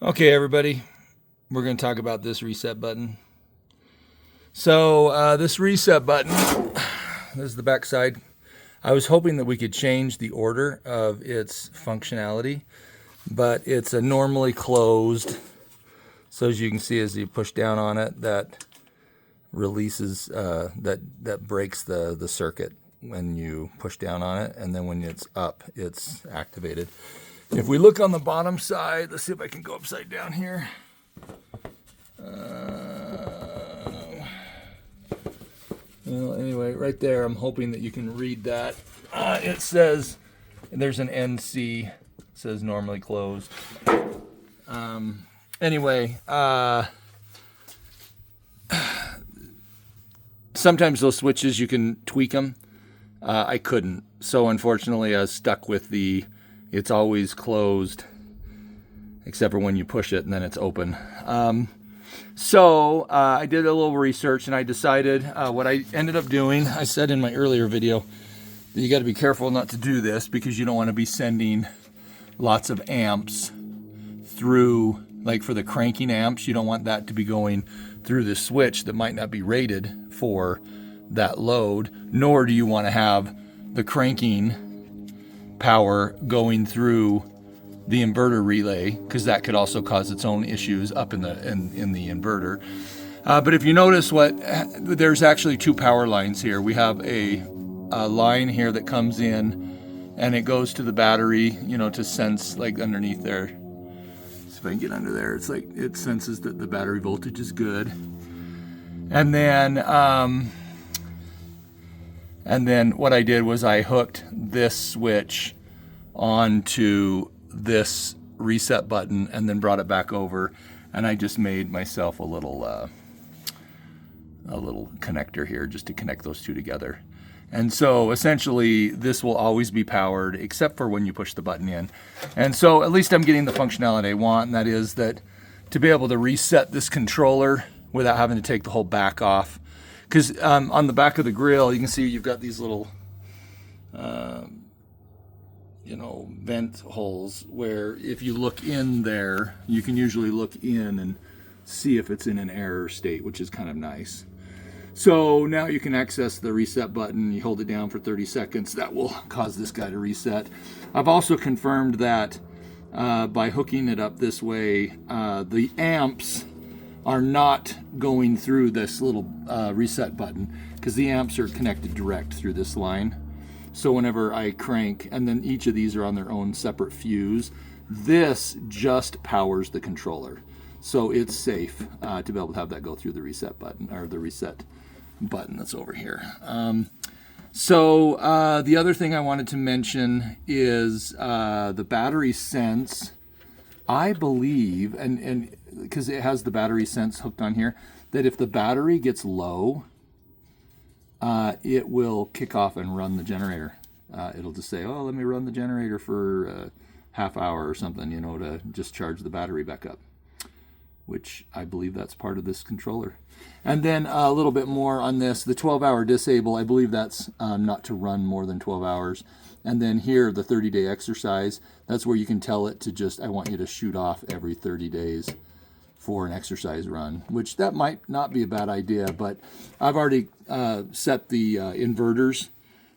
Okay, everybody, we're going to talk about this reset button. So this reset button, this is the back side. I was hoping that we could change the order of its functionality, but it's a normally closed. So as you can see, as you push down on it, that releases, that breaks the circuit when you push down on it, and then when it's up, it's activated. If we look on the bottom side, let's see if I can go upside down here. Well, anyway, right there, I'm hoping that you can read that. It says, there's an NC, it says normally closed. Anyway, sometimes those switches, you can tweak them. I couldn't. So unfortunately, I was stuck with it's always closed, except for when you push it and then it's open. So I did a little research and I decided what I ended up doing. I said in my earlier video that you got to be careful not to do this because you don't want to be sending lots of amps through, like for the cranking amps, you don't want that to be going through the switch that might not be rated for that load, nor do you want to have the cranking power going through the inverter relay, because that could also cause its own issues up in the inverter. But if you notice, there's actually two power lines here. We have a line here that comes in and it goes to the battery, to sense, like underneath there. See if I can get under there. It's like it senses that the battery voltage is good. And then what I did was I hooked this switch onto this reset button and then brought it back over, and I just made myself a little connector here just to connect those two together. And so essentially this will always be powered except for when you push the button in. And so at least I'm getting the functionality I want, and that is that to be able to reset this controller without having to take the whole back off. Because on the back of the grill, you can see you've got these little, vent holes where if you look in there, you can usually look in and see if it's in an error state, which is kind of nice. So now you can access the reset button. You hold it down for 30 seconds. That will cause this guy to reset. I've also confirmed that by hooking it up this way, the amps are not going through this little reset button, because the amps are connected direct through this line. So whenever I crank, and then each of these are on their own separate fuse, this just powers the controller. So it's safe to be able to have that go through the reset button, or the reset button that's over here. So the other thing I wanted to mention is the battery sense. I believe, and because it has the battery sense hooked on here, that if the battery gets low, it will kick off and run the generator. It'll just say, oh, let me run the generator for a half hour or something, to just charge the battery back up, which I believe that's part of this controller. And then a little bit more on this, the 12-hour disable, I believe that's not to run more than 12 hours. And then here, the 30-day exercise, that's where you can tell it to just, I want you to shoot off every 30 days for an exercise run, which that might not be a bad idea, but I've already set the inverters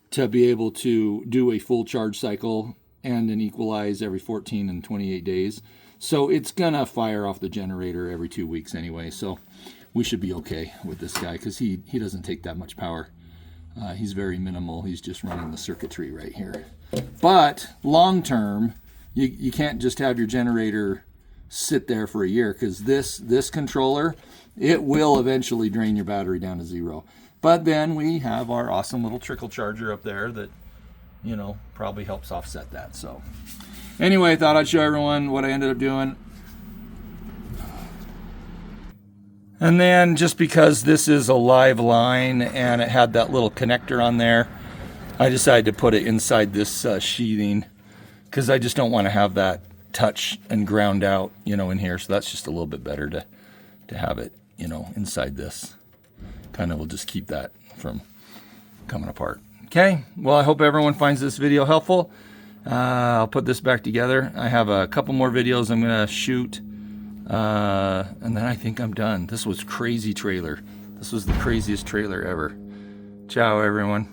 to be able to do a full charge cycle and an equalize every 14 and 28 days. So it's gonna fire off the generator every 2 weeks anyway, so we should be okay with this guy because he doesn't take that much power. He's very minimal. He's just running the circuitry right here. But long term, you can't just have your generator sit there for a year, because this controller, it will eventually drain your battery down to zero. But then we have our awesome little trickle charger up there that, probably helps offset that. So anyway, I thought I'd show everyone what I ended up doing. And then just because this is a live line and it had that little connector on there, I decided to put it inside this sheathing, because I just don't want to have that touch and ground out, in here. So that's just a little bit better to have it, inside this. Kind of will just keep that from coming apart. Okay, well, I hope everyone finds this video helpful. I'll put this back together. I have a couple more videos I'm going to shoot And then I think I'm done. This was crazy trailer. This was the craziest trailer ever. Ciao, everyone.